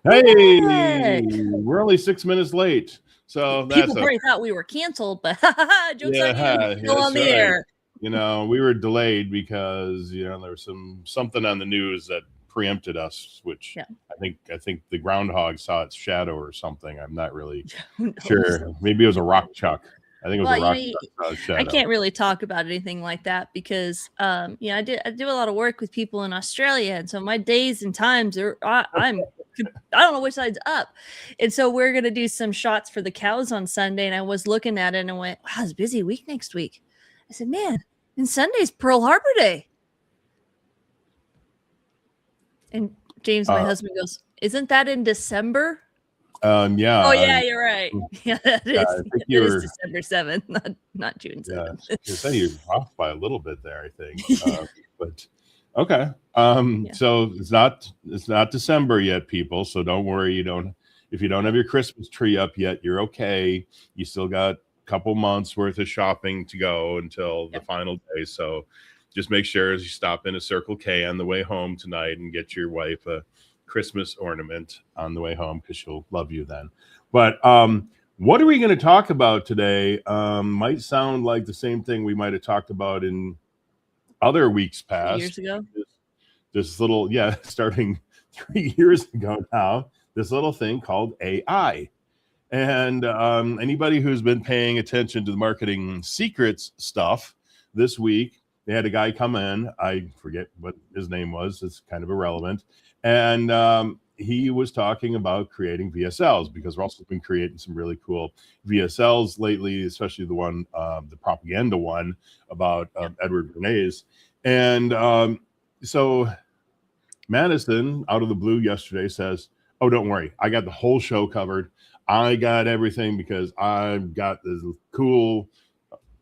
Hey, What? we're only 6 minutes late, so People that's probably thought we were canceled, but joke's on you. yeah, You're still that's on the right. air. We were delayed because there was something on the news that preempted us, which Yeah. I think the groundhog saw its shadow or something. I'm not really Who knows? sure. Maybe it was a rock chuck. I think it was a Well, rock chuck saw its I shadow. can't really talk about anything like that because, I do a lot of work with people in Australia, and so my days and times are I don't know which side's up, and so we're gonna do some shots for the cows on Sunday, and I was looking at it and I went, "Wow, it's a busy week next week." I said, "Man, and Sunday's Pearl Harbor Day," and James, my Uh, husband, goes, "Isn't that in December?" yeah, Oh yeah, you're right. Yeah, that yeah, is. I think It is you're. December 7th, not June Yeah, 7th. you say you're off by a little bit there, I think. But okay. Yeah. So it's not December yet, people. So don't worry. If you don't have your Christmas tree up yet, you're okay. You still got a couple months worth of shopping to go until the Yep. final day. So just make sure as you stop in a Circle K on the way home tonight and get your wife a Christmas ornament on the way home because she'll love you then. But what are we going to talk about today? Might sound like the same thing we might have talked about in other weeks 3 years past. ago. This little, yeah, starting 3 years ago now, this little thing called AI. And anybody who's been paying attention to the marketing secrets stuff this week, they had a guy come in. I forget what his name was. It's kind of irrelevant. And he was talking about creating VSLs because Russell's been creating some really cool VSLs lately, especially the propaganda one about Edward Bernays. And so Madison, out of the blue yesterday, says, "Oh, don't worry. I got the whole show covered. I got everything because I've got this cool,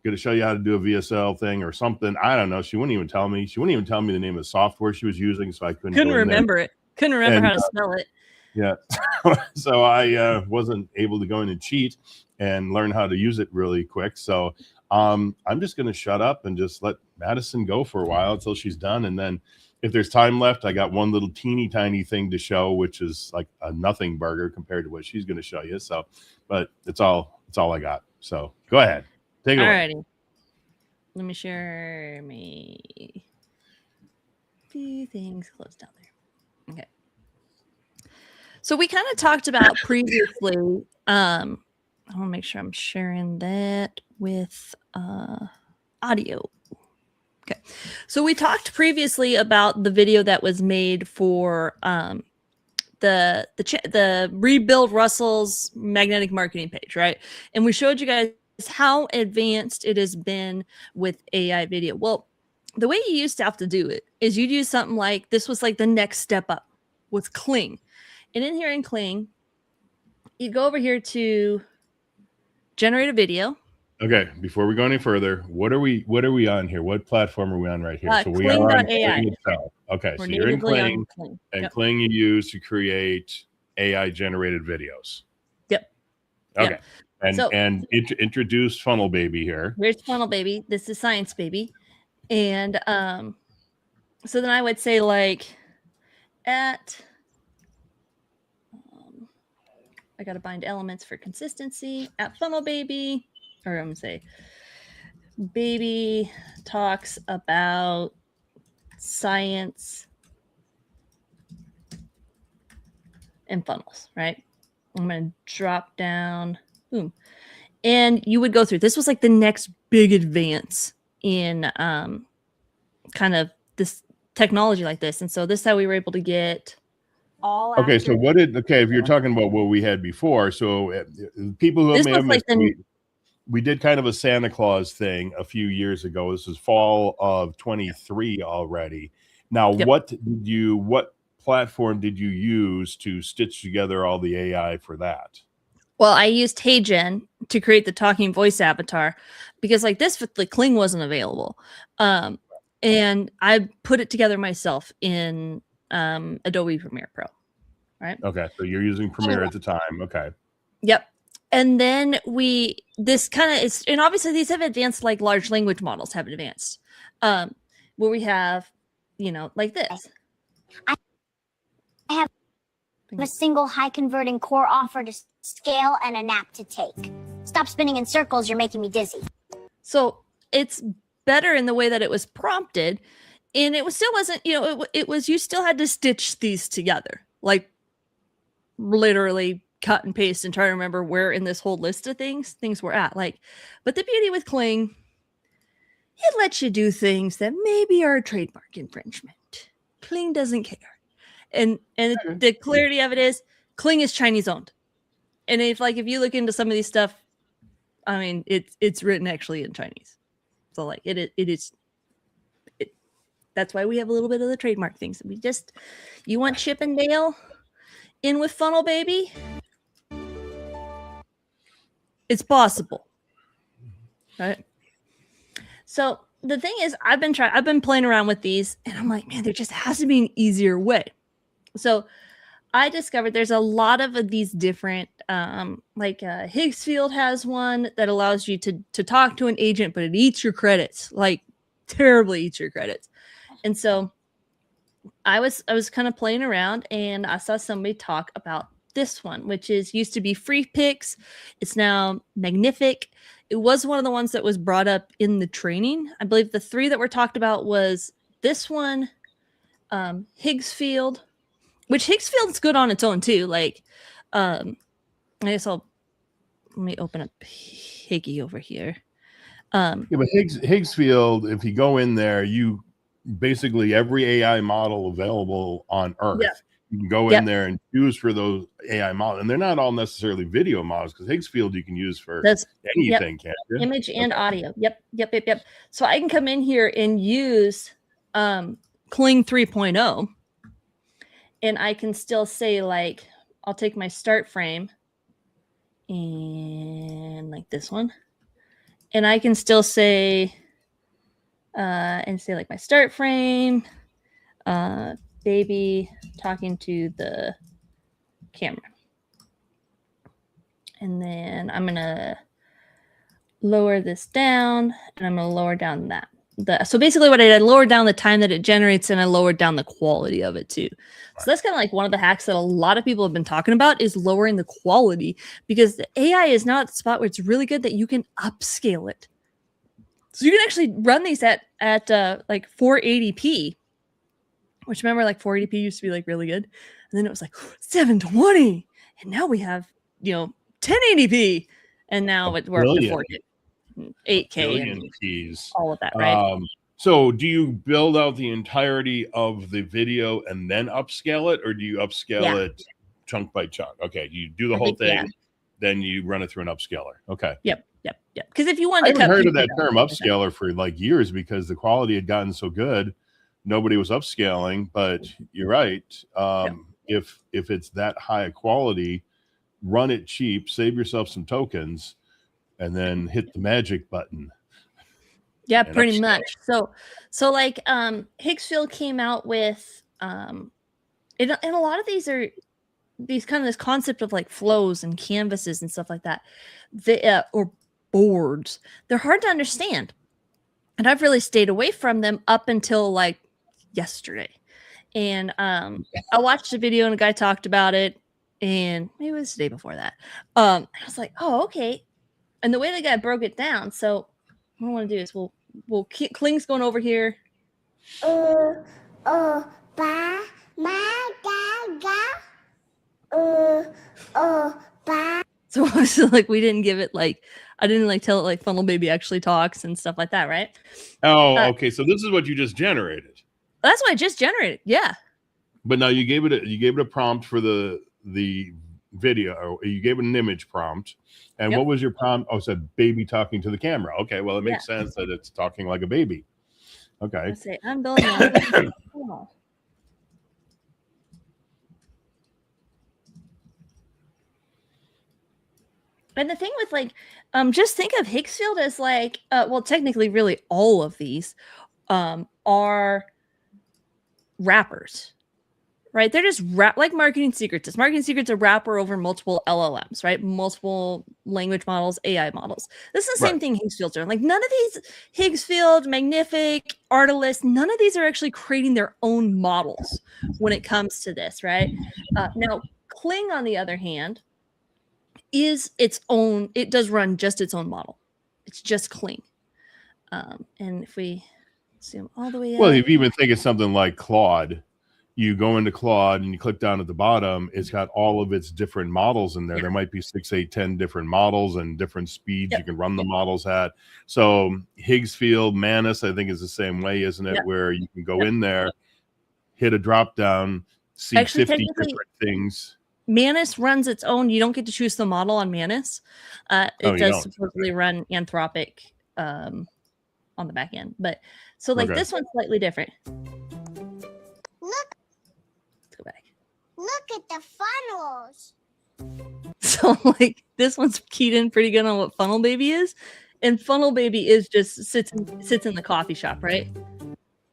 going to show you how to do a VSL thing or something." I don't know. She wouldn't even tell me. She wouldn't even tell me the name of the software she was using, so I couldn't Couldn't go in there. remember it. Couldn't remember And how to spell it. yeah, so I wasn't able to go in and cheat and learn how to use it really quick. So I'm just going to shut up and just let Madison go for a while until she's done, and then if there's time left, I got one little teeny tiny thing to show, which is like a nothing burger compared to what she's going to show you. So, but it's all I got. So go ahead, take it away. Alrighty. Let me share me few things close down there. Okay. So we kind of talked about previously. I want to make sure I'm sharing that with audio. Okay. So we talked previously about the video that was made for the Rebuild Russell's magnetic marketing page, right? And we showed you guys how advanced it has been with AI video. Well, the way you used to have to do it is you'd use something like this was like the next step up with Kling. And in here in Kling, you'd go over here to generate a video. Okay, before we go any further, what are we on here? What platform are we on right here? So we are on Kling.ai. Kling itself. Okay, We're so you're in natively Kling, on Kling. and Yep. Kling you use to create AI generated videos. Yep. Okay. Yep. And So- introduce Funnel Baby here. Here's Funnel Baby. This is Science Baby. And so then I would say like at I gotta bind elements for consistency at Funnel Baby, or I'm gonna say baby talks about science and funnels, right? I'm gonna drop down, boom. And you would go through. This was like the next big advance in kind of this technology like this. And so this is how we were able to get all Okay, so if you're talking about what we had before, so people who may have missed, we did kind of a Santa Claus thing a few years ago. This is fall of 23 already. Now, Yep. what platform did you use to stitch together all the AI for that? Well, I used HeyGen to create the talking voice avatar because like this with the Kling wasn't available. And I put it together myself in Adobe Premiere Pro. Right. Okay, so you're using Premiere at the time. Okay. Yep. And then this kind of is, and obviously these have advanced, like large language models have advanced, where we have, like this. I have A single high converting core offer to scale and a nap to take. Stop spinning in circles, you're making me dizzy. So it's better in the way that it was prompted, and it was still wasn't, it was, you still had to stitch these together, like literally cut and paste and try to remember where in this whole list of things were at. Like, but the beauty with Kling, it lets you do things that maybe are a trademark infringement. Kling doesn't care. And the clarity of it is Kling is Chinese owned. And if you look into some of these stuff, I mean, it's written actually in Chinese. So like it is. That's why we have a little bit of the trademark things. You want Chip and Dale in with Funnel Baby? It's possible, right? So the thing is, I've been playing around with these, and I'm like, man, there just has to be an easier way. So I discovered there's a lot of these different, Higgsfield has one that allows you to talk to an agent, but it eats your credits, like terribly eats your credits. And so I was kind of playing around, and I saw somebody talk about this one, which used to be Free Picks. It's now Magnific. It was one of the ones that was brought up in the training. I believe the 3 that were talked about was this one, Higgsfield, which Higgsfield's good on its own too. Like, I guess let me open up Higgy over here. But Higgsfield, if you go in there, you basically every AI model available on Earth. Yeah. You can go in there and choose for those AI models, and they're not all necessarily video models, because Higgsfield you can use for anything, can't you? Image and audio. Yep. So I can come in here and use Kling 3.0, and I can still say, like, I'll take my start frame and like this one, and I can still say like my start frame, baby talking to the camera. And then I'm going to lower this down, and I'm going to lower down that. So basically what I did, I lowered down the time that it generates, and I lowered down the quality of it too. So that's kind of like one of the hacks that a lot of people have been talking about, is lowering the quality, because the AI is not at the spot where it's really good that you can upscale it. So you can actually run these at like 480p, which, remember, like 480p used to be like really good. And then it was like 720. And now we have, 1080p. And now we're up to 4K, 8K, and keys. All of that, right? So do you build out the entirety of the video and then upscale it, or do you upscale it chunk by chunk? Okay, you do the whole thing, then you run it through an upscaler. Okay. Yep. Because if you want to, I haven't heard of that term upscaler for like years, because the quality had gotten so good, nobody was upscaling. But you're right. If it's that high a quality, run it cheap, save yourself some tokens, and then hit the magic button. Yeah, pretty much. So like Higgsfield came out with and a lot of these are this concept of like flows and canvases and stuff like that. Or boards. They're hard to understand. And I've really stayed away from them up until like yesterday. And I watched a video and a guy talked about it, and maybe it was the day before that. I was like, oh, okay. And the way the guy broke it down, so what I want to do is we'll keep Kling's going over here. So obviously, like, we didn't give it like, I didn't like tell it like Funnel Baby actually talks and stuff like that, right? Oh, okay. So this is what you just generated. That's what I just generated. Yeah. But now you gave it a prompt for the video, or you gave it an image prompt. And what was your prompt? Oh, it said baby talking to the camera. Okay, well, it makes sense that it's talking like a baby. Okay. Let's say I'm building on. And the thing with like, just think of Higgsfield as like, well, technically, really all of these are wrappers, right? They're just like Marketing Secrets. Is Marketing Secrets a wrapper over multiple LLMs, right? Multiple language models, AI models. This is the same thing Higgsfield's doing. Like, none of these, Higgsfield, Magnific, Artilist, none of these are actually creating their own models when it comes to this, right? Now, Kling, on the other hand, is its own. It does run just its own model. It's just Kling. And if we zoom all the way Well, up, if you even think of something like Claude, you go into Claude and you click down at the bottom, it's got all of its different models in there. Yeah. There might be 6, 8, 10 different models and different speeds Yep. you can run the models at. So Higgsfield, Manus, I think is the same way, isn't it? Yep. Where you can go Yep. in there, hit a drop down, see Actually, 50 technically, different things. Manus runs its own. You don't get to choose the model on Manus. It Oh, you does don't? supposedly run Anthropic on the back end. But so like Okay. this one's slightly different. Look, Let's go back. look at the funnels. So like this one's keyed in pretty good on what Funnel Baby is. And Funnel Baby is just sits in the coffee shop, right?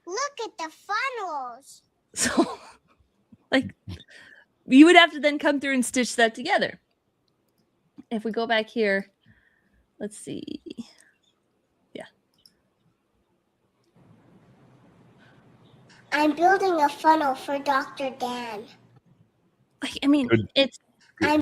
Look at the funnels. So like you would have to then come through and stitch that together. If we go back here, let's see. Yeah. I'm building a funnel for Dr. Dan. Like, I mean, Good. it's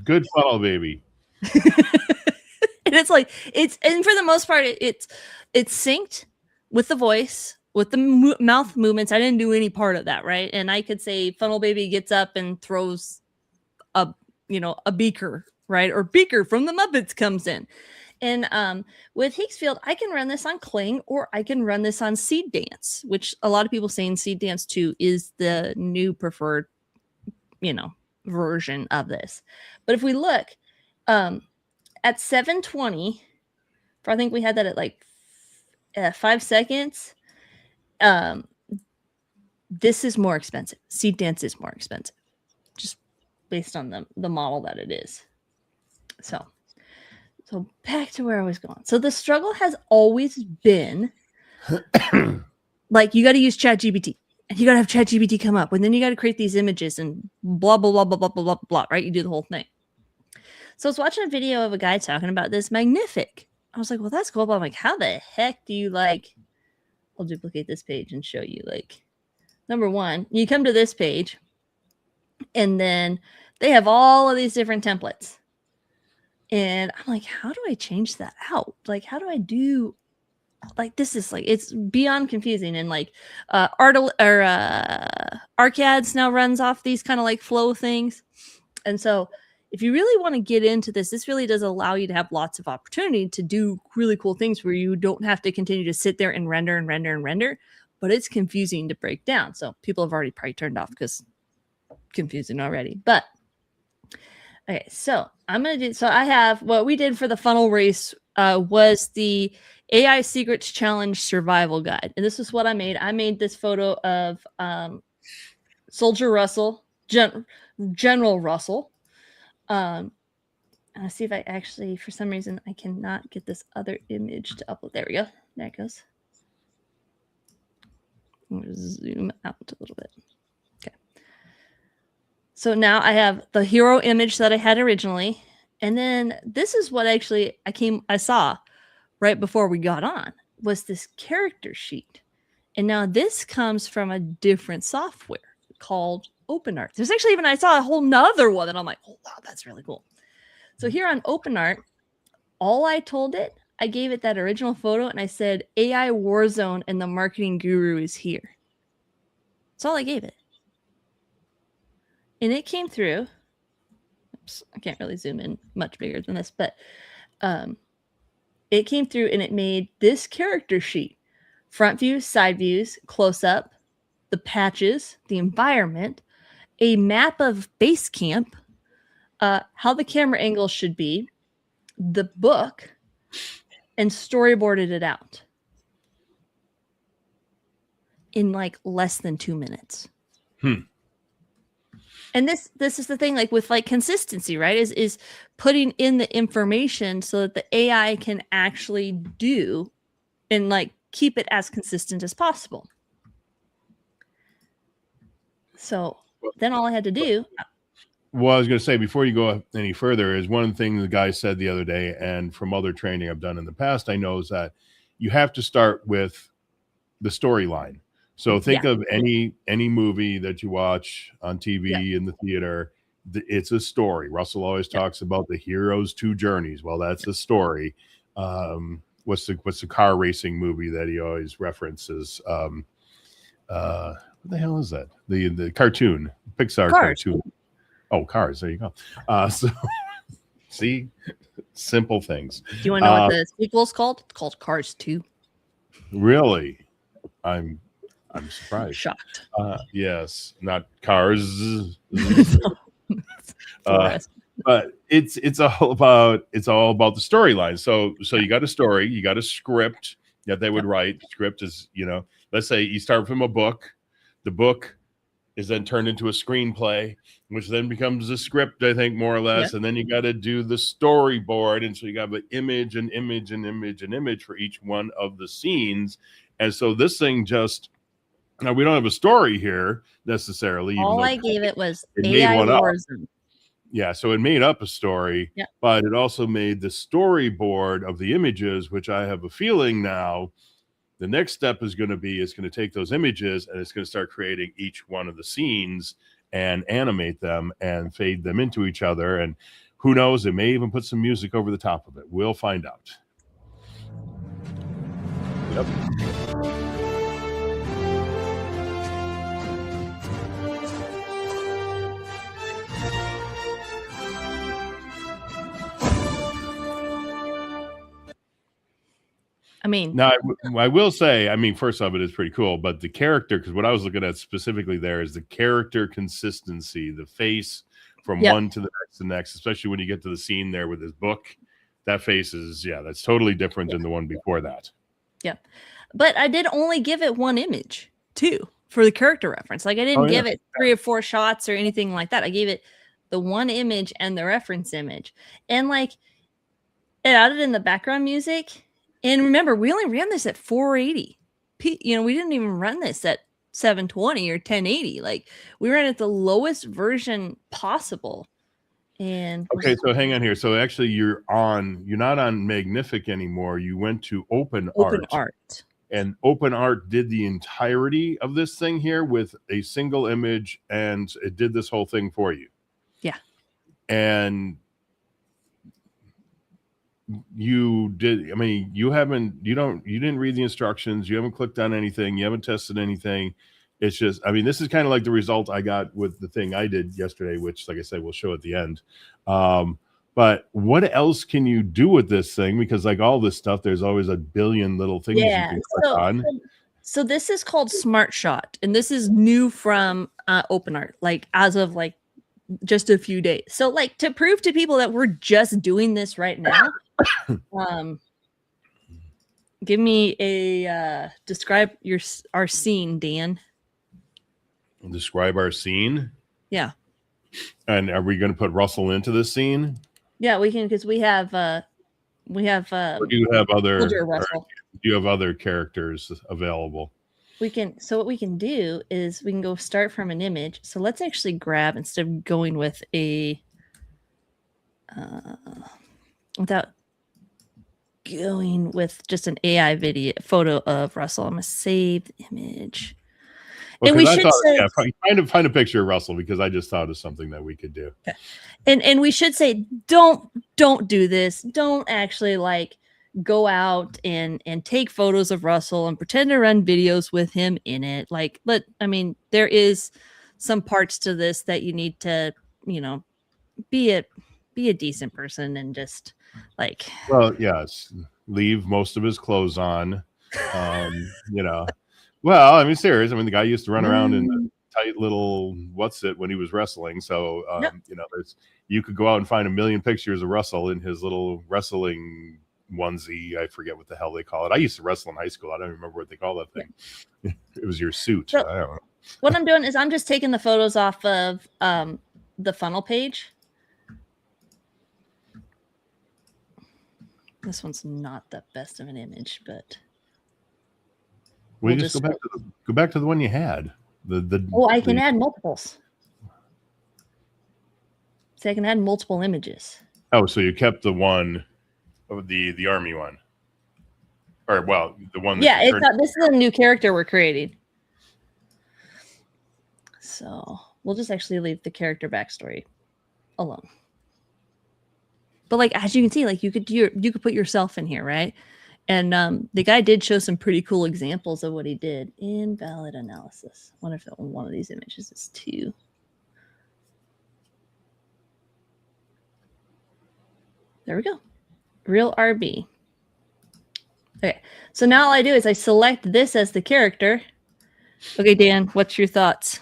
Good funnel, baby. and it's like and for the most part it's synced with the voice, with the mouth movements. I didn't do any part of that, right? And I could say Funnel Baby gets up and throws a beaker, right? Or Beaker from the Muppets comes in. And with Higgsfield, I can run this on Kling, or I can run this on Seed Dance, which a lot of people saying Seed Dance 2 is the new preferred, version of this. But if we look at 720, I think we had that at like 5 seconds. This is more expensive. Seed Dance is more expensive, just based on the model that it is. So back to where I was going. So the struggle has always been like, you got to use ChatGPT, and you got to have ChatGPT come up, and then you got to create these images and blah, blah, blah, blah, blah, blah, blah, blah, right? You do the whole thing. So I was watching a video of a guy talking about this Magnific. I was like, well, that's cool. But I'm like, how the heck do you I'll duplicate this page and show you. Like, number one, you come to this page, and then they have all of these different templates. And I'm like, how do I change that out? Like, how do I do this is like, it's beyond confusing. And like Arcads now runs off these kind of like flow things. And so if you really want to get into this really does allow you to have lots of opportunity to do really cool things where you don't have to continue to sit there and render, but it's confusing to break down. So people have already probably turned off because confusing already. But okay, so I have what we did for the funnel race was the AI Secrets Challenge Survival Guide. And this is what I made. I made this photo of Soldier Russell, General Russell. I'll see if I actually, for some reason, I cannot get this other image to upload. There we go. There it goes. I'm going to zoom out a little bit. Okay. So now I have the hero image that I had originally. And then this is what actually I saw right before we got on, was this character sheet. And now this comes from a different software called OpenArt. There's actually I saw a whole nother one and I'm like, oh, wow, that's really cool. So here on OpenArt, all I told it, I gave it that original photo and I said, AI Warzone and the marketing guru is here. That's all I gave it. And it came through. Oops, I can't really zoom in much bigger than this, but it came through and it made this character sheet: front views, side views, close up, the patches, the environment, a map of base camp, how the camera angle should be, the book, and storyboarded it out in like less than 2 minutes. And this is the thing, like with like consistency, right? Is putting in the information so that the AI can actually do and like keep it as consistent as possible. So then all I had to do. Well, I was going to say, before you go any further, is one of the things the guy said the other day, and from other training I've done in the past, I know is that you have to start with the storyline. So think of any movie that you watch on TV in the theater. it's a story. Russell always talks about the hero's two journeys. Well, that's a story. What's the car racing movie that he always references? What the hell is that? The cartoon, Pixar Cars. cartoon. Oh, Cars. There you go. So see, simple things. Do you want to know what the sequel's called? It's called Cars 2. Really? I'm surprised. Shocked. Yes, not Cars. Forest. But it's all about the storyline. So you got a story, you got a script that they would write. Script is, let's say you start from a book. The book is then turned into a screenplay, which then becomes a script, I think, more or less. And then you got to do the storyboard. And so you got the image and image and image and image for each one of the scenes. And so this thing now we don't have a story here necessarily. All I gave it was it AI made one up. Warzone. Yeah, so it made up a story, but it also made the storyboard of the images, which I have a feeling now the next step is going to take those images and it's going to start creating each one of the scenes and animate them and fade them into each other. And who knows, it may even put some music over the top of it. We'll find out. Yep. I mean, now I will say, first off, it is pretty cool, but the character, because what I was looking at specifically there is the character consistency, the face from one to the next, especially when you get to the scene there with his book, that face is, that's totally different than the one before that. Yeah. But I did only give it one image too for the character reference. Like I didn't give it 3 or 4 shots or anything like that. I gave it the one image and the reference image. And like it added in the background music. And remember, we only ran this at 480. We didn't even run this at 720 or 1080. Like we ran at the lowest version possible. And okay, so hang on here. So actually you're not on Magnific anymore. You went to Open Art. And Open Art did the entirety of this thing here with a single image, and it did this whole thing for you. Yeah. And you did, you didn't read the instructions, you haven't clicked on anything, you haven't tested anything. It's just, this is kind of like the result I got with the thing I did yesterday, which, like I said, we'll show at the end. But what else can you do with this thing? Because like all this stuff, there's always a billion little things you can click on. So this is called Smart Shot, and this is new from Open Art, like as of like just a few days. So like to prove to people that we're just doing this right now, give me a describe our scene, Dan. Describe our scene. Yeah. And are we going to put Russell into the scene? Yeah, we can, because we have or do you have other Russell. Do you have other characters available? We can. So what we can do is we can go start from an image. So let's actually grab, instead of going with a without going with just an AI video photo of Russell, I'm gonna save the image. Well, and we should say, find a picture of Russell, because I just thought of something that we could do. Okay. And we should say, don't do this. Don't actually like go out and take photos of Russell and pretend to run videos with him in it. Like, there is some parts to this that you need to, be a decent person and just like. Well, yes, leave most of his clothes on. Well, serious. The guy used to run around in a tight little when he was wrestling. So, you could go out and find a million pictures of Russell in his little wrestling onesie. I forget what the hell they call it. I used to wrestle in high school. I don't remember what they call that thing. Yeah. It was your suit. So, I don't know. What I'm doing is I'm just taking the photos off of the funnel page. This one's not the best of an image, but we'll just go back to the one you had. I can add multiples. So I can add multiple images. Oh, so you kept the one of the army one, or the one. Yeah, this is a new character we're creating. So we'll just actually leave the character backstory alone. But like as you can see, like you could put yourself in here, right? And the guy did show some pretty cool examples of what he did. Invalid analysis. I wonder if one of these images is 2. There we go. Real RB. Okay, so now all I do is I select this as the character. Okay, Dan, what's your thoughts?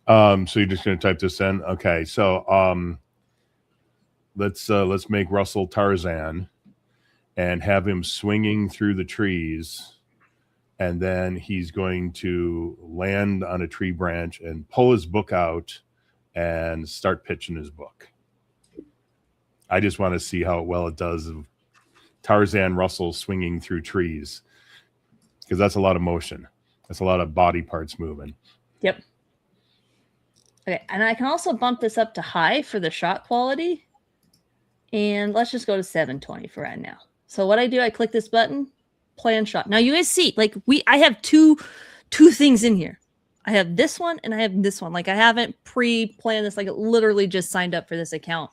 So you're just going to type this in? Okay, so let's make Russell Tarzan and have him swinging through the trees, and then he's going to land on a tree branch and pull his book out and start pitching his book. I just want to see how well it does of Tarzan Russell swinging through trees, because that's a lot of motion. That's a lot of body parts moving. Yep. Okay, and I can also bump this up to high for the shot quality. And let's just go to 720 for right now. So what I do, I click this button, plan shot. Now you guys see, like I have two things in here. I have this one and I have this one. Like I haven't pre-planned this. Like it literally just signed up for this account.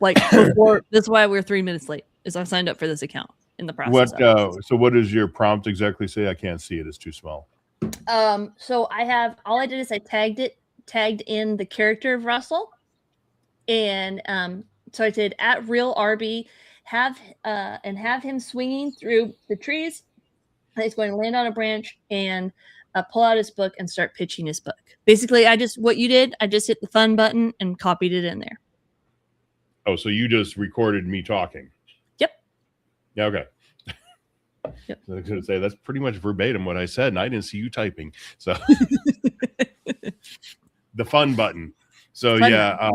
Like before, this is why we're 3 minutes late. Is I signed up for this account in the process. So what does your prompt exactly say? I can't see it. It's too small. So all I did is I tagged in the character of Russell, and so I did at real RB, have him swinging through the trees. And he's going to land on a branch and pull out his book and start pitching his book. Basically, what you did, I just hit the fun button and copied it in there. Oh, so you just recorded me talking? Yep. Yeah. Okay. Yep. I was going to say that's pretty much verbatim what I said, and I didn't see you typing. So the fun button. So fun button.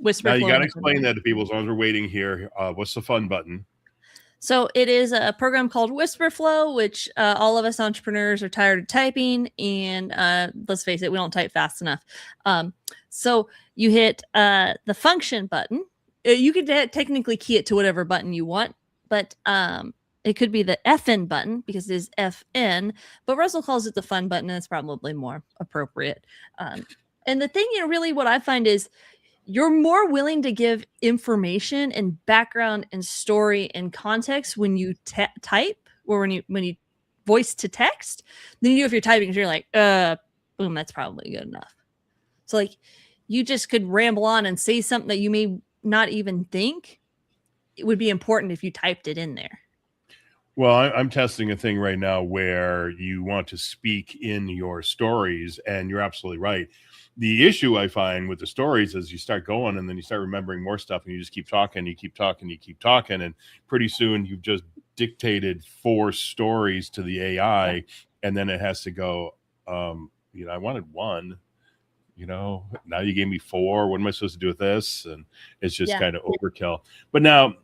Whisper. Now you got to explain that to people as long as we're waiting here. What's the fun button? So it is a program called Whisperflow, which all of us entrepreneurs are tired of typing, and let's face it, we don't type fast enough. So you hit the function button. You could technically key it to whatever button you want, but it could be the FN button because it is FN, but Russell calls it the fun button, and it's probably more appropriate. And the thing, really what I find is you're more willing to give information and background and story and context when you type or when you voice to text than you do if you're typing, because you're like, boom, that's probably good enough. So like you just could ramble on and say something that you may not even think it would be important if you typed it in there. Well, I'm testing a thing right now where you want to speak in your stories, and you're absolutely right. The issue I find with the stories is you start going and then you start remembering more stuff, and you just keep talking, you keep talking, you keep talking, and pretty soon you've just dictated 4 stories to the AI, and then it has to go, I wanted 1, now you gave me 4. What am I supposed to do with this? And it's just kind of overkill. But now,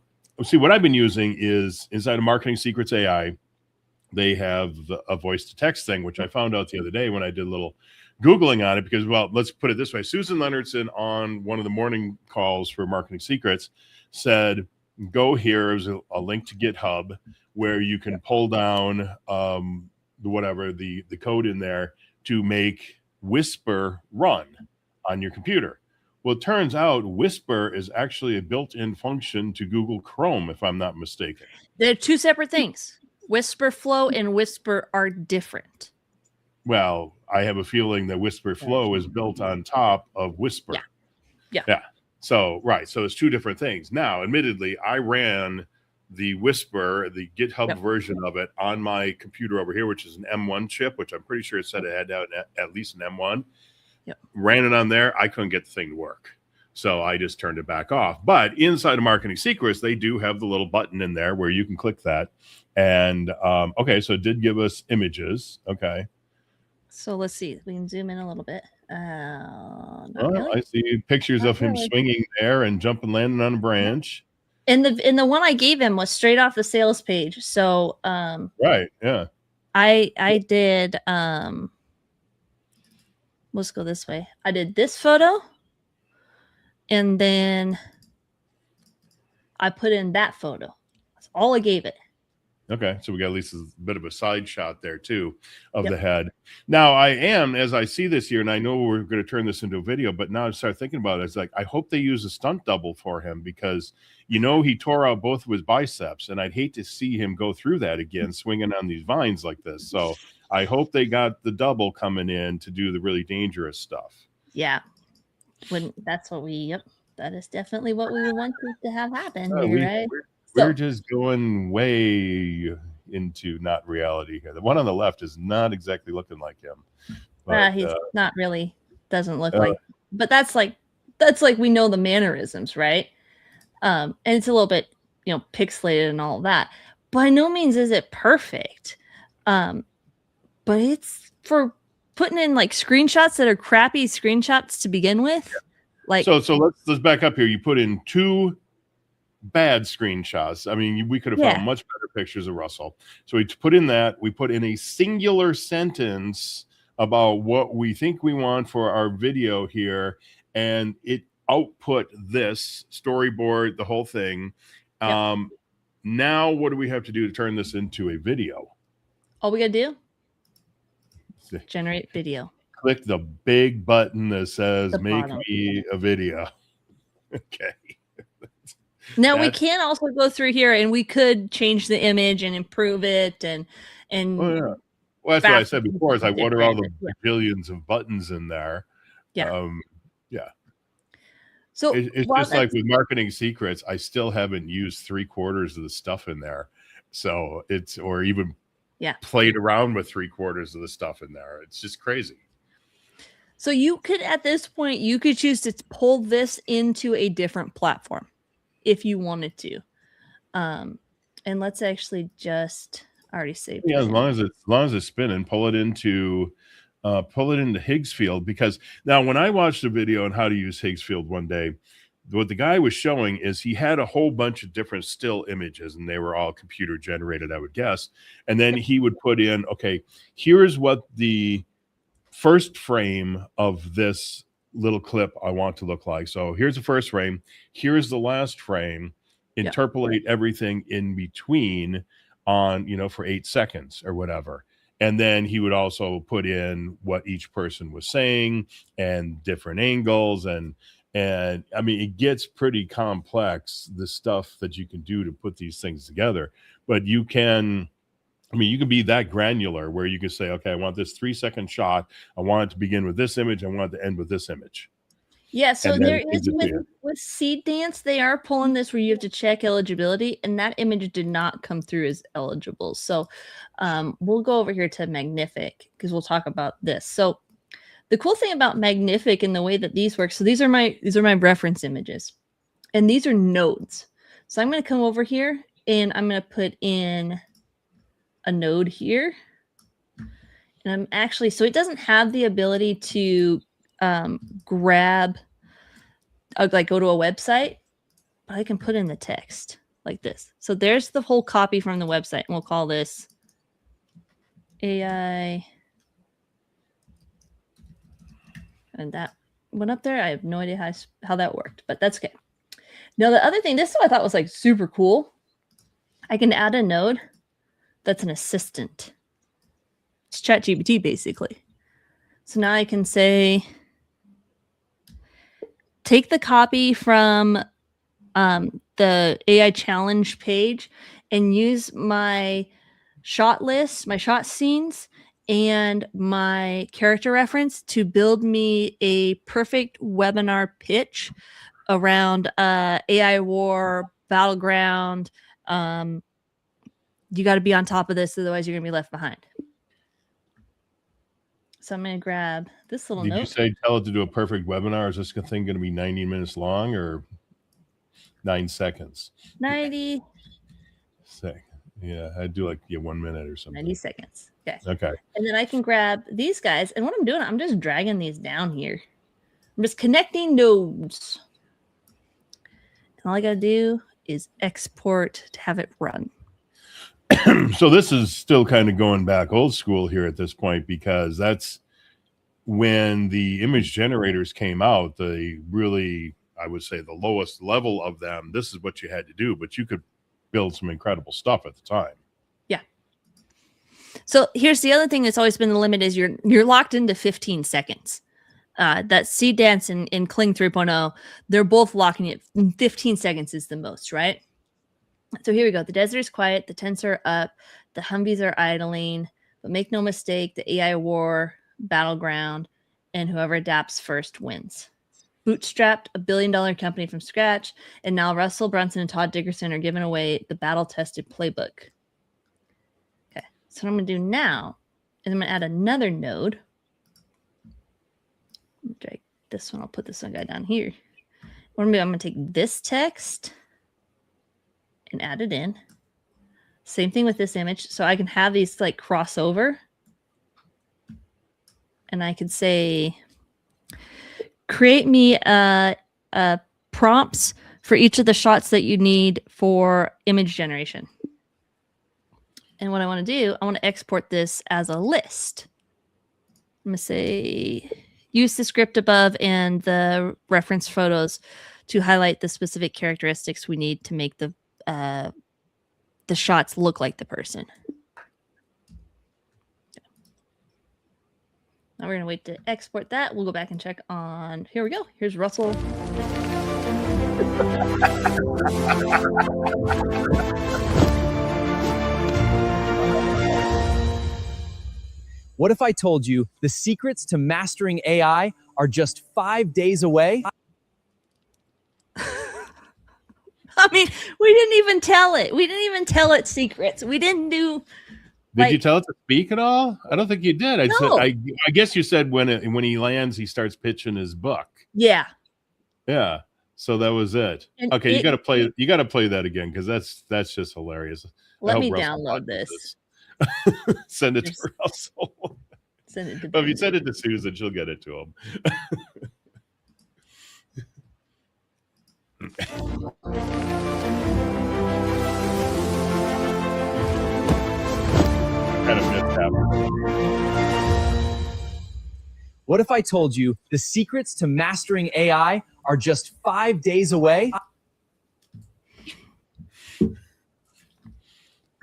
see, what I've been using is inside of Marketing Secrets AI, they have a voice to text thing, which I found out the other day when I did a little Googling on it, because, well, let's put it this way. Susan Leonardson on one of the morning calls for Marketing Secrets said, go here. There's a link to GitHub where you can pull down the code in there to make Whisper run on your computer. Well, it turns out Whisper is actually a built-in function to Google Chrome, if I'm not mistaken. They're 2 separate things. Whisperflow and Whisper are different. Well, I have a feeling that Whisperflow is built on top of Whisper. Yeah. So, right. So it's 2 different things. Now, admittedly, I ran the Whisper, the GitHub version of it on my computer over here, which is an M1 chip, which I'm pretty sure it said it had at least an M1. Ran it on there. I couldn't get the thing to work. So I just turned it back off. But inside of Marketing Secrets, they do have the little button in there where you can click that. And, okay, so it did give us images. Okay. So let's see. We can zoom in a little bit. Really. I see pictures of him swinging there and jumping, landing on a branch. And the one I gave him was straight off the sales page. So right, yeah. I did let's go this way. I did this photo, and then I put in that photo. That's all I gave it. Okay, so we got at least a bit of a side shot there too of Yep. the head. Now I am, as I see this here, and I know we're going to turn this into a video, but now I start thinking about it. It's like I hope they use a stunt double for him because he tore out both of his biceps, and I'd hate to see him go through that again, swinging on these vines like this. So I hope they got the double coming in to do the really dangerous stuff. Yeah. That's what that is definitely what we would want to have happen here, right? We're just going way into not reality here. The one on the left is not exactly looking like him. But, he's not really, doesn't look like, but that's like we know the mannerisms, right? And it's a little bit, pixelated and all that. By no means is it perfect. But it's for putting in like screenshots that are crappy screenshots to begin with. Like, so let's back up here. You put in 2 bad screenshots. I mean, we could have found much better pictures of Russell. So we put in that. We put in a singular sentence about what we think we want for our video here, and it output this storyboard, the whole thing. Now, what do we have to do to turn this into a video? All we gotta do, generate video. Click the big button that says The "Make bottom. me a video." Okay. Now we can also go through here and we could change the image and improve it and Well, that's what I said before. Is I what are all the billions of buttons in there? Yeah. So it's just like with marketing secrets. I still haven't used 3/4 of the stuff in there. So or even played around with 3/4 of the stuff in there. It's just crazy. So you could, at this point, you could choose to pull this into a different platform if you wanted to. And let's actually just already save. Yeah, as long as it's spinning, pull it into Higgsfield, because now when I watched a video on how to use Higgsfield one day, what the guy was showing is he had a whole bunch of different still images, and they were all computer generated, I would guess. And then he would put in, okay, here's what the first frame of this little clip I want to look like. So here's the first frame. Here's the last frame. Interpolate everything in between on, for 8 seconds or whatever. And then he would also put in what each person was saying and different angles. And I mean, it gets pretty complex, the stuff that you can do to put these things together. But you can be that granular where you can say, okay, I want this 3-second shot. I want it to begin with this image. I want it to end with this image. Yeah, so there is with Seed Dance, they are pulling this where you have to check eligibility, and that image did not come through as eligible. So we'll go over here to Magnific because we'll talk about this. So the cool thing about Magnific and the way that these work, so these are my reference images, and these are nodes. So I'm going to come over here and I'm going to put in a node here, and I'm actually, so it doesn't have the ability to grab, like go to a website, but I can put in the text like this. So there's the whole copy from the website, and we'll call this AI. And that went up there. I have no idea how that worked, but that's okay. Now the other thing, this is what I thought was like super cool. I can add a node that's an assistant. It's ChatGPT basically. So now I can say, take the copy from the AI challenge page and use my shot list, my shot scenes, and my character reference to build me a perfect webinar pitch around AI war, battleground. You got to be on top of this, otherwise you're going to be left behind. So I'm going to grab this little note. Did you say tell it to do a perfect webinar? Is this thing going to be 90 minutes long or 9 seconds? 90. Yeah, I'd do like 1 minute or something. 90 seconds. Okay. And then I can grab these guys. And what I'm doing, I'm just dragging these down here. I'm just connecting nodes. And all I got to do is export to have it run. So this is still kind of going back old school here at this point, because that's when the image generators came out, the really, I would say, the lowest level of them. This is what you had to do, but you could build some incredible stuff at the time. So here's the other thing that's always been the limit is you're locked into 15 seconds. That Seed Dance and Cling 3.0, they're both locking it. 15 seconds is the most, right? So here we go. The desert is quiet. The tents are up. The Humvees are idling. But make no mistake, the AI war battleground, and whoever adapts first wins. Bootstrapped a $1 billion company from scratch, and now Russell Brunson and Todd Dickerson are giving away the battle-tested playbook. Okay, so what I'm going to do now is I'm going to add another node. Drag this one. I'll put this one guy down here. What I'm going to take this text and add it in. Same thing with this image. So I can have these like cross over. And I could say, create me prompts for each of the shots that you need for image generation. And what I want to do, I want to export this as a list. I'm going to say, use the script above and the reference photos to highlight the specific characteristics we need to make the shots look like the person. Now we're going to wait to export that. We'll go back and check on, here we go. Here's Russell. What if I told you the secrets to mastering AI are just 5 days away? I mean, we didn't even tell it. We didn't even tell it secrets. We didn't do. Did you tell it to speak at all? I don't think you did. No. I guess you said when he lands, he starts pitching his book. Yeah. Yeah. So that was it. And okay, you got to play. You got to play that again because that's just hilarious. Let me download this. Send it to Russell. Send it to. But if you send it to Susan, she'll get it to him. Kind of mishap. What if I told you the secrets to mastering AI are just 5 days away?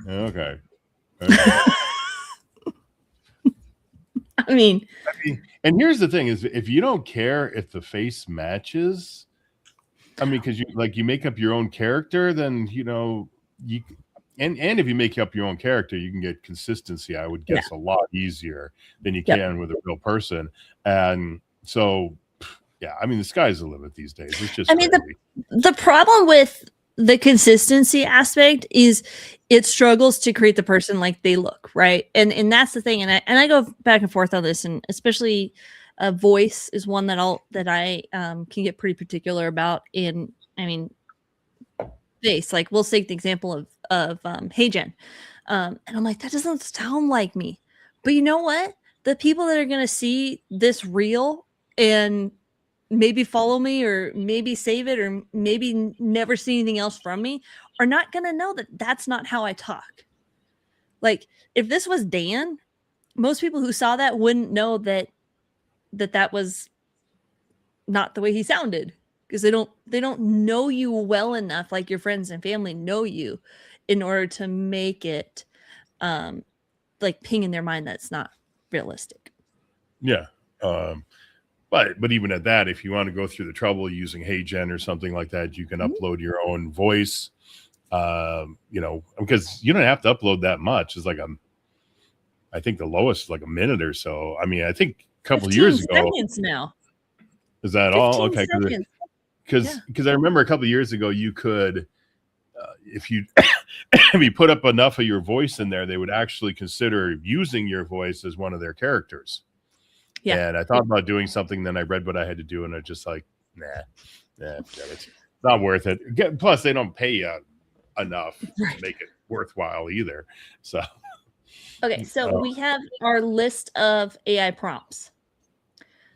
Okay. I mean, and here's the thing: is if you don't care if the face matches, I mean, because you make up your own character, then you. And if you make up your own character, you can get consistency, I would guess, a lot easier than you can with a real person. And so, yeah, I mean, the sky's the limit these days. It's just the problem with the consistency aspect is it struggles to create the person like they look, right? And that's the thing. And I go back and forth on this, and especially voice is one that I can get pretty particular about. Face, like we'll take the example of Hey Jen, and I'm like, that doesn't sound like me. But you know what? The people that are going to see this reel and maybe follow me or maybe save it or maybe never see anything else from me are not going to know that that's not how I talk. Like if this was Dan, most people who saw that wouldn't know that was not the way he sounded. Because they don't know you well enough, like your friends and family know you, in order to make it like ping in their mind that's not realistic. Yeah. But even at that, if you want to go through the trouble using Hey Jen or something like that, you can upload your own voice. Because you don't have to upload that much. It's like I think the lowest is like a minute or so. I mean, I think a couple of years ago. Now. Is that all? Okay. Because I remember a couple of years ago, you could, if you put up enough of your voice in there, they would actually consider using your voice as one of their characters. Yeah. And I thought about doing something, then I read what I had to do, and I just like, nah, it's not worth it. Plus, they don't pay you enough to make it worthwhile either. So. Okay, so we have our list of AI prompts.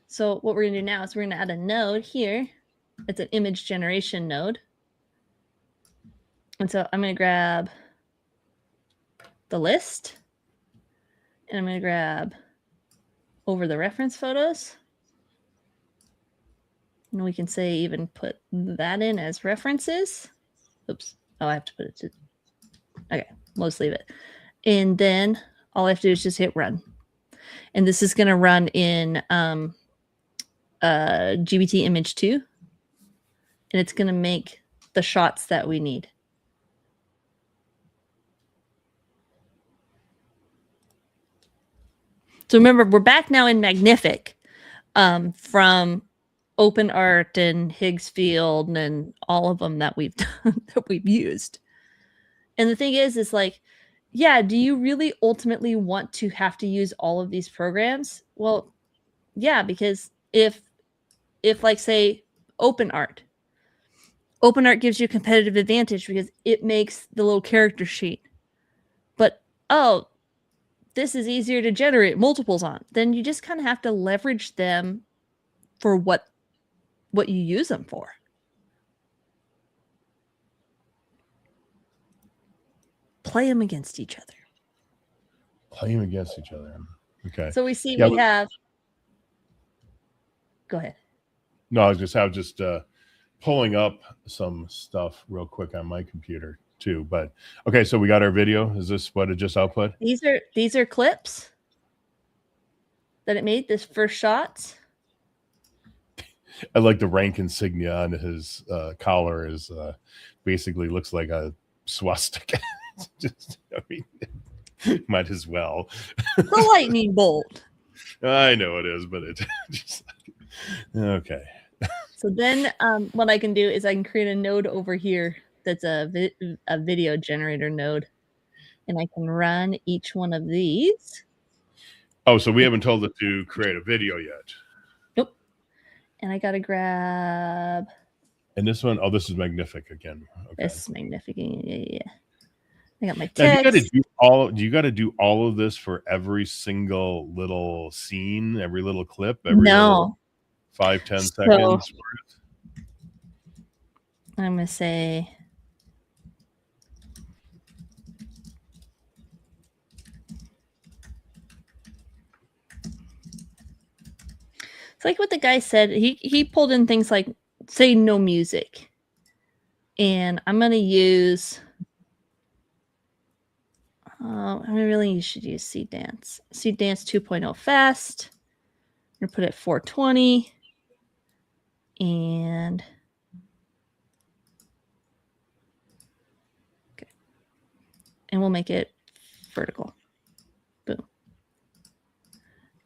So what we're going to do now is we're going to add a node here. It's an image generation node. And so I'm going to grab the list. And I'm going to grab over the reference photos. And we can say even put that in as references. Oops. Oh, I have to put it to. Okay, we'll just leave it. And then all I have to do is just hit run. And this is going to run in GBT image 2. And it's going to make the shots that we need. So remember, we're back now in Magnific from OpenArt and Higgsfield and all of them that we've done, that we've used. And the thing is like, yeah, do you really ultimately want to have to use all of these programs? Well, yeah, because if like say OpenArt gives you a competitive advantage because it makes the little character sheet. But oh, this is easier to generate multiples on. Then you just kind of have to leverage them for what you use them for. Play them against each other. Play them against each other. Okay. So we see we have. Go ahead. No, I was just pulling up some stuff real quick on my computer too. But okay, so we got our video. Is this what it just output? These are clips that it made. This first shots. I like the rank insignia on his collar is basically looks like a swastika. Just, I mean, might as well. The lightning bolt. I know it is, but it just okay. So then what I can do is I can create a node over here that's a video generator node. And I can run each one of these. Oh, so we haven't told it to create a video yet. Nope. And I got to grab. And this one, oh, this is Magnific again. Okay. This is Magnificent. Yeah. I got my text. Now, you got to do all of this for every single little scene, every little clip, every little 5-10 seconds. I'm going to say. It's like what the guy said. He pulled in things like, say, no music. And I'm going to use. You should use Seed Dance. Seed Dance 2.0 fast. I'm going to put it 420. And. Okay. And we'll make it vertical. Boom.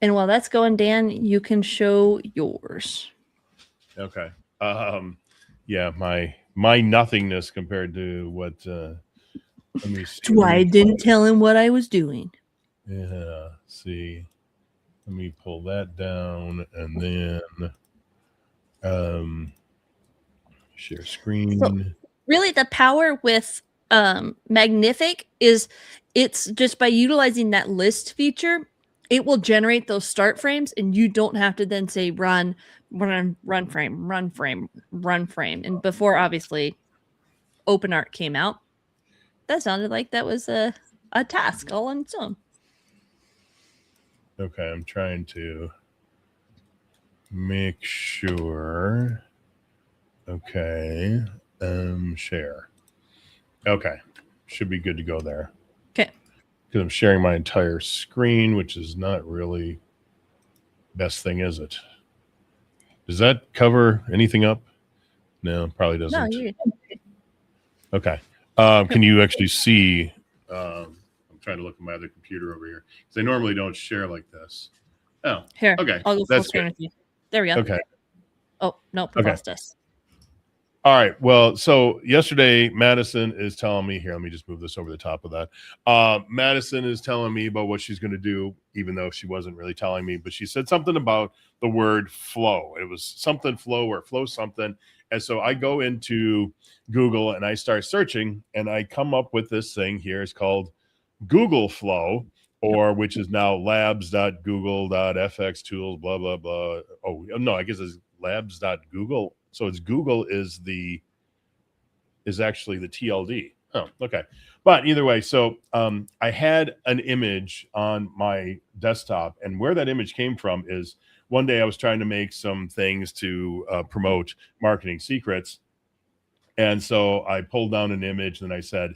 And while that's going, Dan, you can show yours. Okay. Yeah, my nothingness compared to what let me see. That's why I didn't tell him what I was doing. Yeah, see. Let me pull that down and then share screen. So really the power with Magnific is it's just by utilizing that list feature, it will generate those start frames and you don't have to then say run frame. And before obviously OpenArt came out, that sounded like that was a task all on its own. Okay, I'm trying to make sure. Okay, share. Okay, should be good to go there. Okay. Because I'm sharing my entire screen, which is not really best thing, is it? Does that cover anything up? No, probably doesn't. No, okay. Can you actually see? I'm trying to look at my other computer over here because I normally don't share like this. Oh, here. Okay, I'll go full screen with you. There we go. Okay. Oh no, lost us. All right. Well, so yesterday, Madison is telling me here. Let me just move this over the top of that. Madison is telling me about what she's going to do, even though she wasn't really telling me. But she said something about the word flow. It was something flow or flow something. And so I go into Google and I start searching, and I come up with this thing here. It's called Google Flow, or which is now labs.google.fx tools, blah, blah, blah. Oh, no, I guess it's labs.google. So it's Google is actually the TLD. Oh, okay. But either way, so I had an image on my desktop, and where that image came from is one day I was trying to make some things to promote marketing secrets. And so I pulled down an image and I said,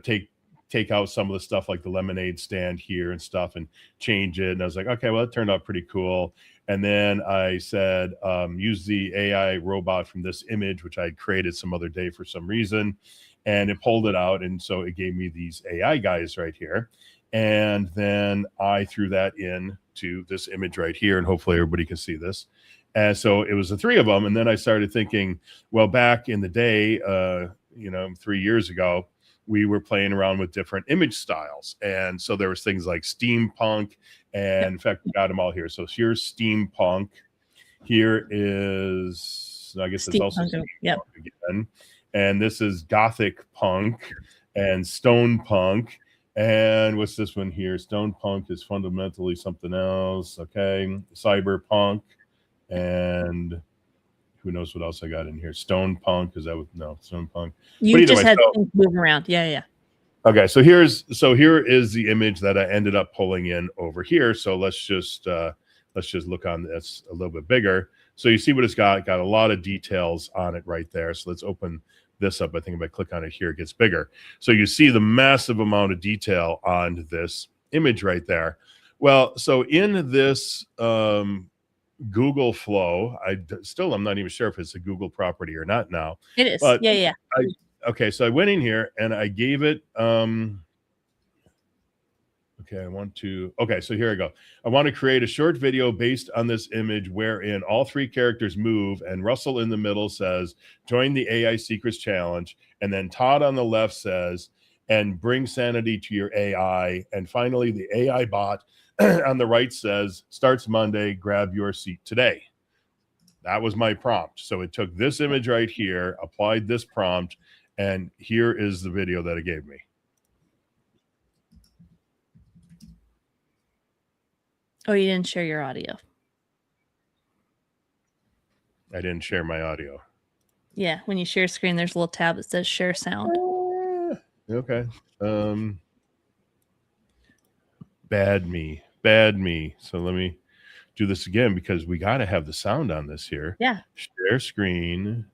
take take out some of the stuff like the lemonade stand here and stuff and change it. And I was like, okay, well, it turned out pretty cool. And then I said, use the AI robot from this image, which I had created some other day for some reason. And it pulled it out. And so it gave me these AI guys right here. And then I threw that in to this image right here. And hopefully everybody can see this. And so it was the three of them. And then I started thinking, well, back in the day, 3 years ago, we were playing around with different image styles. And so there was things like steampunk. And in fact, we got them all here. So here's steampunk. Here is, I guess it's also steampunk again. And this is gothic punk and stone punk. And what's this one here? Stone punk is fundamentally something else. Okay. Cyberpunk. And who knows what else I got in here? Stone punk. Is that what? No, stone punk. You just had things moving around. Yeah. Okay. So here is the image that I ended up pulling in over here. So let's just look on this a little bit bigger. So you see what it's got. Got a lot of details on it right there. So let's open this up. I think if I click on it here, it gets bigger. So you see the massive amount of detail on this image right there. Well, so in this Google Flow, I'm not even sure if it's a Google property or not now. It is. But yeah. So I went in here and I gave it so here I go. I want to create a short video based on this image wherein all three characters move and Russell in the middle says, join the AI Secrets Challenge. And then Todd on the left says, and bring sanity to your AI. And finally, the AI bot on the right says, starts Monday, grab your seat today. That was my prompt. So it took this image right here, applied this prompt, and here is the video that it gave me. Oh, you didn't share your audio. I didn't share my audio. Yeah, when you share screen, there's a little tab that says share sound. Okay. Bad me. So let me do this again because we got to have the sound on this here. Yeah. Share screen,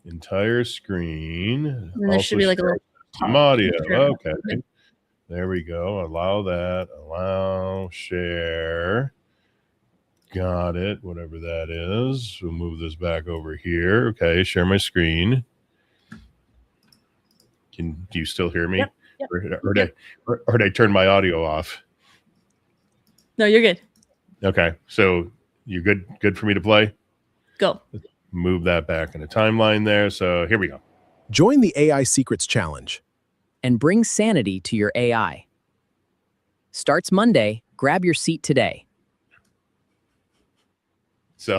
entire screen. And there should be like a little some audio. Okay. There we go. Allow that. Allow share. Got it. Whatever that is. We'll move this back over here. Okay. Share my screen. Do you still hear me? Yep. Or did I turn my audio off? No, you're good. Okay. So you're good for me to play? Go. Move that back in the timeline there. So here we go. Join the AI Secrets Challenge. And bring sanity to your AI. Starts Monday, grab your seat today. So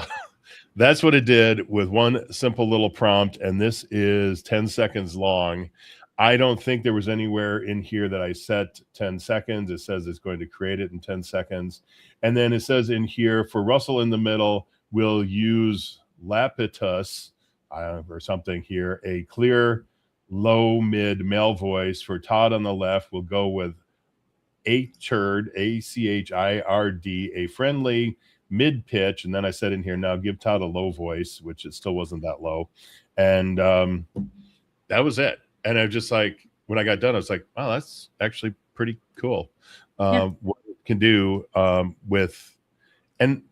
that's what it did with one simple little prompt. And this is 10 seconds long. I don't think there was anywhere in here that I set 10 seconds. It says it's going to create it in 10 seconds. And then it says in here, for Russell in the middle, we'll use Lapitus or something here, a clear, low, mid, male voice. For Todd on the left, we'll go with Achird, Achird, a friendly mid pitch. And then I said in here, now give Todd a low voice, which it still wasn't that low. And that was it. And I was just like, when I got done, I was like, wow, that's actually pretty cool. What it can do with, and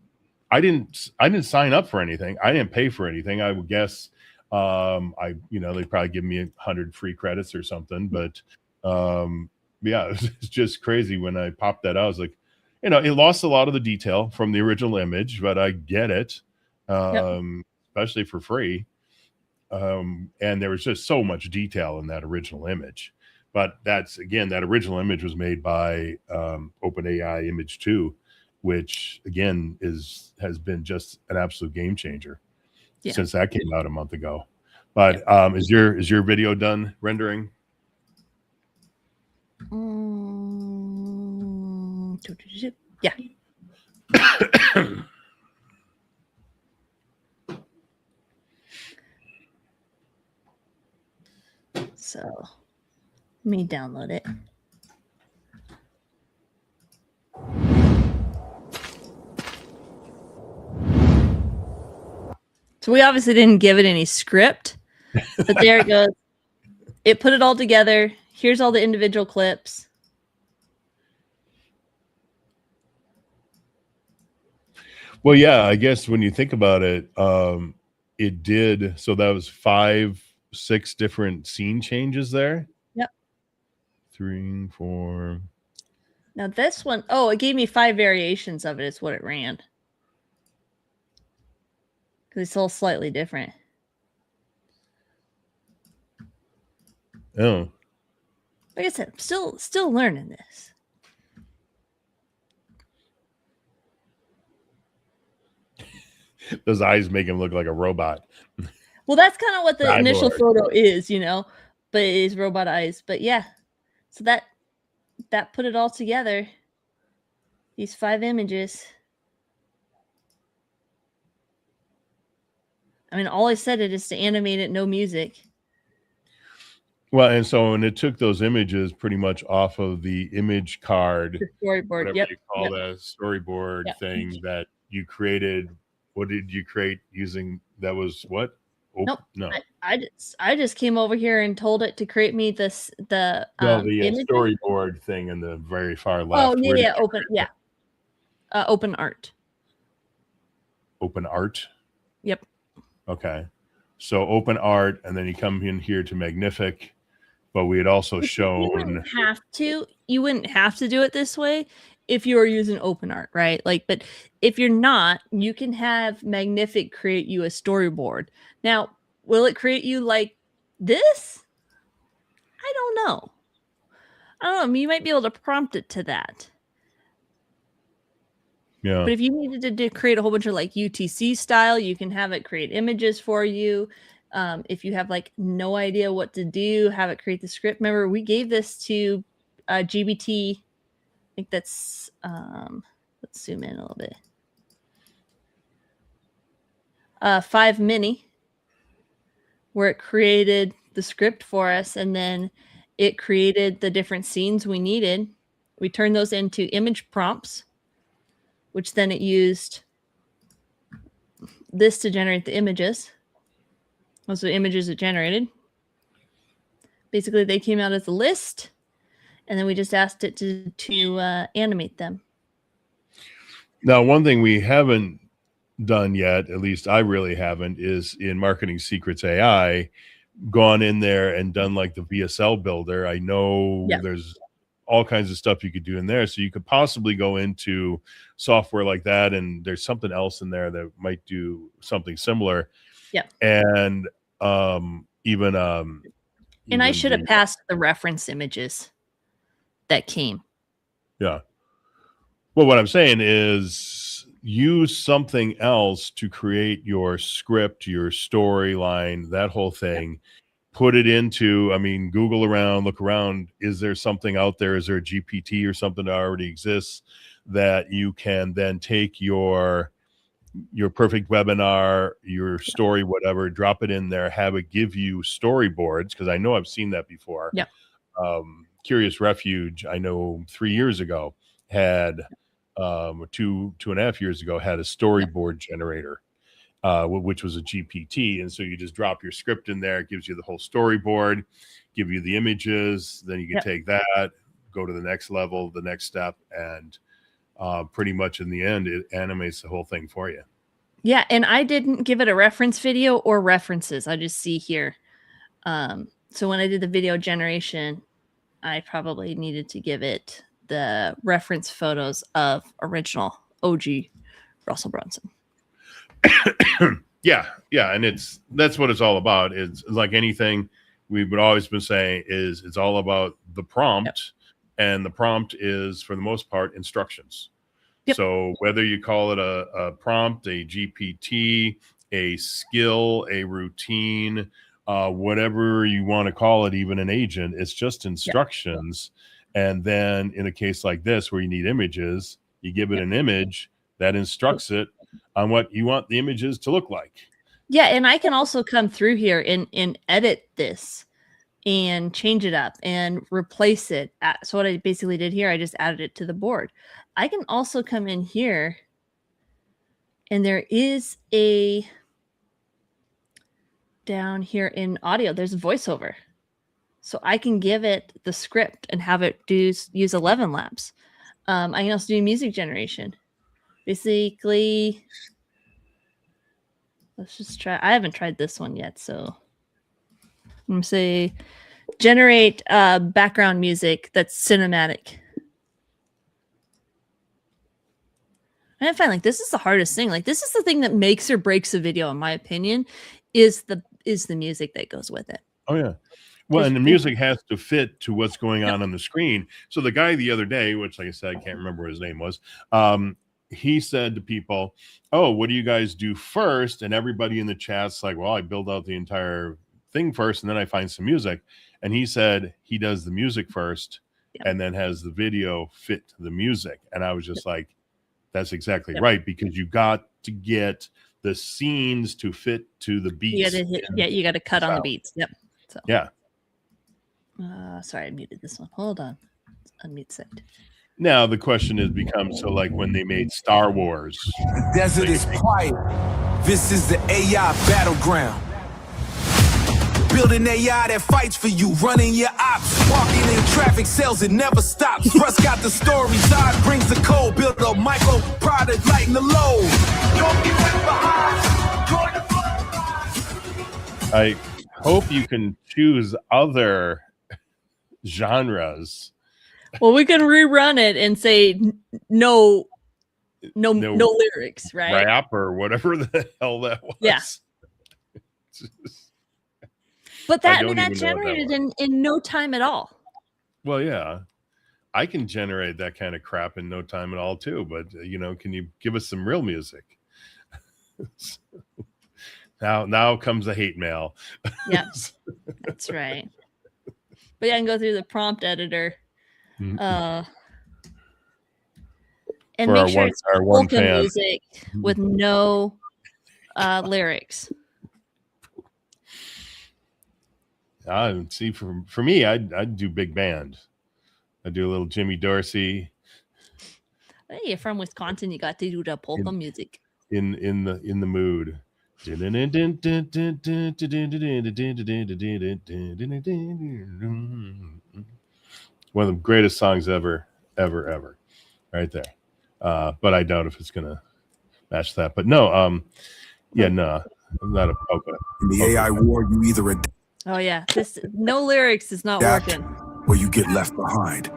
I didn't sign up for anything. I didn't pay for anything. I would guess they'd probably give me 100 free credits or something. But yeah, it's just crazy when I popped that out. I was like, it lost a lot of the detail from the original image, but I get it, especially for free. And there was just so much detail in that original image. But that original image was made by OpenAI Image 2, which again has been just an absolute game changer since that came out a month ago. But is your video done rendering? Yeah. So let me download it. So we obviously didn't give it any script, but there it goes. it put it all together. Here's all the individual clips. Well, yeah, I guess when you think about it, it did. So that was 5, 6 different scene changes there. Yep. 3, 4. Now this one, oh, it gave me 5 variations of it. Is what it ran. Because it's all slightly different. Oh, Like I said, I'm still learning this. those eyes make him look like a robot. Well, that's kind of what the Cyborg. initial photo is, you know, but it is robot eyes. But yeah, so that put it all together. These 5 images. I mean, all I said it is to animate it, no music. Well, and it took those images pretty much off of the image card, The storyboard. whatever Yep. you call that storyboard Yep. thing that you created. What did you create using? That was what? Nope. No. I just came over here and told it to create me the images. Storyboard thing in the very far left. Oh Where did yeah, you open create that? open art. Open art. Yep. Okay. So open art, and then you come in here to Magnific, but we had also shown. You wouldn't have to do it this way if you were using open art, right? Like, but if you're not, you can have Magnific create you a storyboard. Now, will it create you like this? I don't know. You might be able to prompt it to that. Yeah. But if you needed to create a whole bunch of like UTC style, you can have it create images for you. If you have like no idea what to do, have it create the script. Remember, we gave this to GBT. I think that's let's zoom in a little bit. 5 mini, where it created the script for us, and then it created the different scenes we needed. We turned those into image prompts, which then it used this to generate the images. Those are the images it generated. Basically, they came out as a list, and then we just asked it to animate them. Now, one thing we haven't done yet, at least I really haven't, is in Marketing Secrets AI, gone in there and done like the VSL builder. I know there's all kinds of stuff you could do in there. So you could possibly go into software like that, and there's something else in there that might do something similar. Yeah. And even and I should have passed the reference images that came. Yeah. Well, what I'm saying is use something else to create your script, your storyline, that whole thing. Put it into, Google around, look around. Is there something out there? Is there a GPT or something that already exists that you can then take your perfect webinar, your story, whatever, drop it in there, have it give you storyboards? Because I know I've seen that before. Yeah. Curious Refuge, I know 3 years ago had, 2.5 years ago, had a storyboard generator, which was a GPT. And so you just drop your script in there, it gives you the whole storyboard, give you the images, then you can take that, go to the next level, the next step, and pretty much in the end, it animates the whole thing for you. Yeah, and I didn't give it a reference video or references. I just see here. So when I did the video generation, I probably needed to give it the reference photos of original OG Russell Brunson. Yeah, and that's what it's all about. It's like anything we've always been saying, is it's all about the prompt. And the prompt is, for the most part, instructions. So whether you call it a prompt, a GPT, a skill, a routine, whatever you want to call it, even an agent, it's just instructions. And then in a case like this, where you need images, you give it an image that instructs it on what you want the images to look like. Yeah, and I can also come through here and edit this and change it up and replace it. So what I basically did here, I just added it to the board. I can also come in here, and there is down here in audio, there's a voiceover. So I can give it the script and have it use 11 laps. I can also do music generation. Basically, let's just try. I haven't tried this one yet, so I'm gonna say generate background music that's cinematic. And I find like this is the hardest thing. Like this is the thing that makes or breaks a video, in my opinion, is the music that goes with it. Oh yeah. Well, and the music has to fit to what's going on the screen. So the guy the other day, which like I said, I can't remember what his name was, he said to people, "Oh, what do you guys do first?" And everybody in the chat's like, "Well, I build out the entire thing first, and then I find some music." And he said he does the music first, and then has the video fit to the music. And I was just like, "That's exactly right," because you got to get the scenes to fit to the beats. You got to cut on the beats. Yep. So yeah. Sorry, I muted this one. Hold on. Unmute set. Now the question has become, so like when they made Star Wars. The desert is quiet. This is the AI battleground. Building AI that fights for you, running your ops, walking in traffic, sells it never stops. Russ got the story, Zod brings the code, build a micro product, lighten the load. Don't get left behind. Join the flow. I hope you can choose other genres. Well, we can rerun it and say no lyrics, right? Rap or whatever the hell that was. Yeah. But that generated in no time at all. Well, yeah. I can generate that kind of crap in no time at all too, but can you give us some real music? Now comes the hate mail. Yeah. That's right. But yeah, I can go through the prompt editor. And For make sure it's polka fan. music with no lyrics. See, for me, I'd do big band. I'd do a little Jimmy Dorsey. Hey, you're from Wisconsin. You got to do the polka music. In the mood. One of the greatest songs ever, right there. But I doubt if it's gonna match that. But no, I'm not a polka. In the AI war, you either adapt. Oh yeah, this no lyrics is not working. Or you get left behind.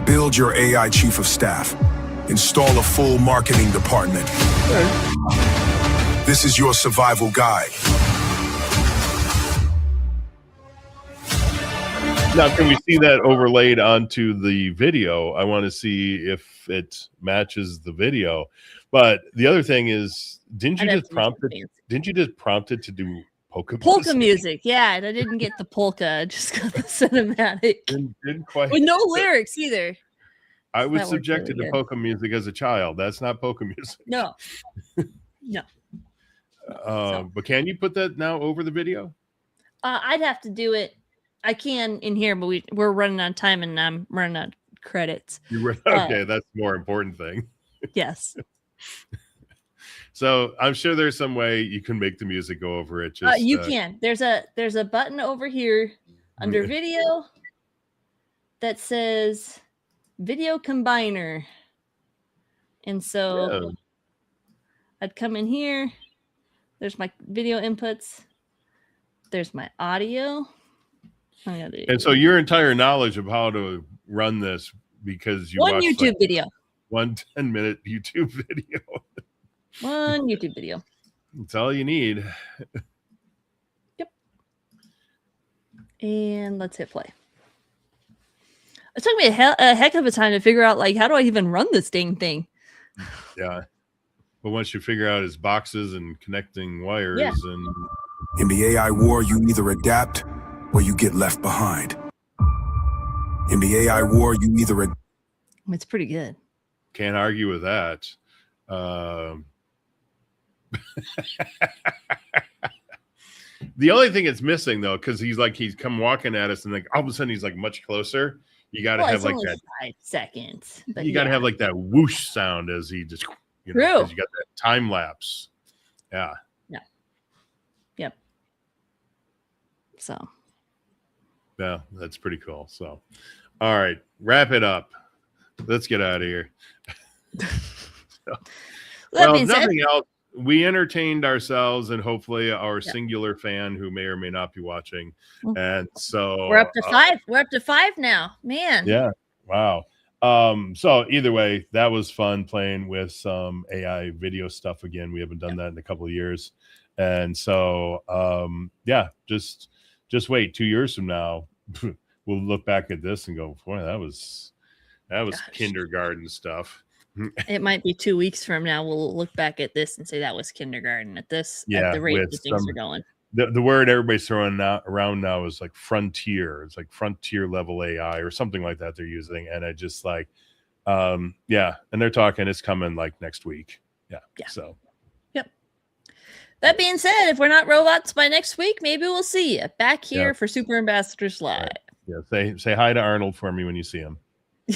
Build your AI chief of staff. Install a full marketing department. This is your survival guide. Now, can we see that overlaid onto the video? I want to see if it matches the video. But the other thing is, didn't you just prompt it to do polka music? Yeah, and I didn't get the polka. I just got the cinematic. Didn't quite with no lyrics either. I was subjected to polka music as a child. That's not polka music. No. But can you put that now over the video? I'd have to do it. I can in here, but we're running out of time and I'm running out of credits. Okay, that's the more important thing. Yes. So I'm sure there's some way you can make the music go over it. Just you can. There's a button over here under video that says video combiner. And so I'd come in here. There's my video inputs. There's my audio. And so your entire knowledge of how to run this because you watched one YouTube video. 1 10-minute YouTube video. One YouTube video. That's all you need. Yep. And let's hit play. It took me a heck of a time to figure out, like, how do I even run this dang thing? Yeah. But once you figure out its boxes and connecting wires and... In the AI war, you either adapt or you get left behind. In the AI war, you either... It's pretty good. Can't argue with that. The only thing it's missing though, because he's come walking at us and like all of a sudden he's like much closer. You got to have like that 5 seconds. But you got to have like that whoosh sound as he just, you got that time lapse. Yeah. So Yeah, that's pretty cool. So, all right, wrap it up. Let's get out of here. that Well, being if said, nothing else, we entertained ourselves and hopefully our singular fan who may or may not be watching. And so we're up to 5. We're up to 5 now, man. Yeah. Wow. So either way, that was fun playing with some AI video stuff again. We haven't done that in a couple of years. And so yeah, just wait 2 years from now, we'll look back at this and go, boy, that was kindergarten stuff. It might be 2 weeks from now. We'll look back at this and say that was kindergarten at the rate that things are going. The word everybody's throwing around now is like frontier. It's like frontier level AI or something like that they're using. And I just like, yeah. And they're talking, it's coming like next week. Yeah. So. Yep. That being said, if we're not robots by next week, maybe we'll see you back here for Super Ambassadors Live. Yeah. Say hi to Arnold for me when you see him.